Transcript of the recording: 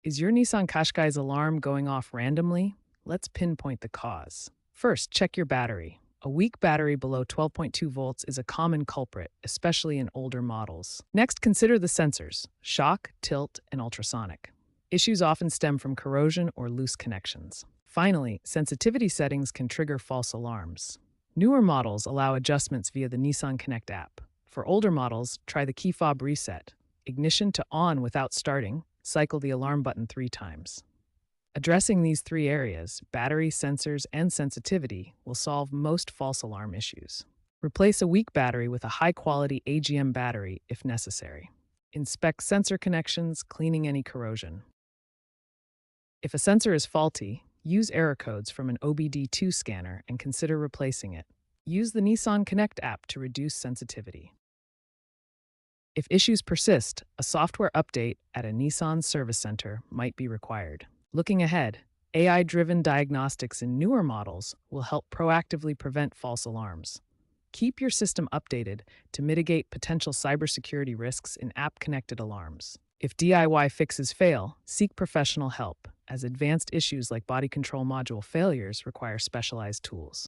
Is your Nissan Qashqai's alarm going off randomly? Let's pinpoint the cause. First, check your battery. A weak battery below 12.2 volts is a common culprit, especially in older models. Next, consider the sensors: shock, tilt, and ultrasonic. Issues often stem from corrosion or loose connections. Finally, sensitivity settings can trigger false alarms. Newer models allow adjustments via the Nissan Connect app. For older models, try the key fob reset. Ignition to on without starting, cycle the alarm button 3 times. Addressing these 3 areas, battery, sensors, and sensitivity, will solve most false alarm issues. Replace a weak battery with a high-quality AGM battery if necessary. Inspect sensor connections, cleaning any corrosion. If a sensor is faulty, use error codes from an OBD2 scanner and consider replacing it. Use the Nissan Connect app to reduce sensitivity. If issues persist, a software update at a Nissan service center might be required. Looking ahead, AI-driven diagnostics in newer models will help proactively prevent false alarms. Keep your system updated to mitigate potential cybersecurity risks in app-connected alarms. If DIY fixes fail, seek professional help, as advanced issues like body control module failures require specialized tools.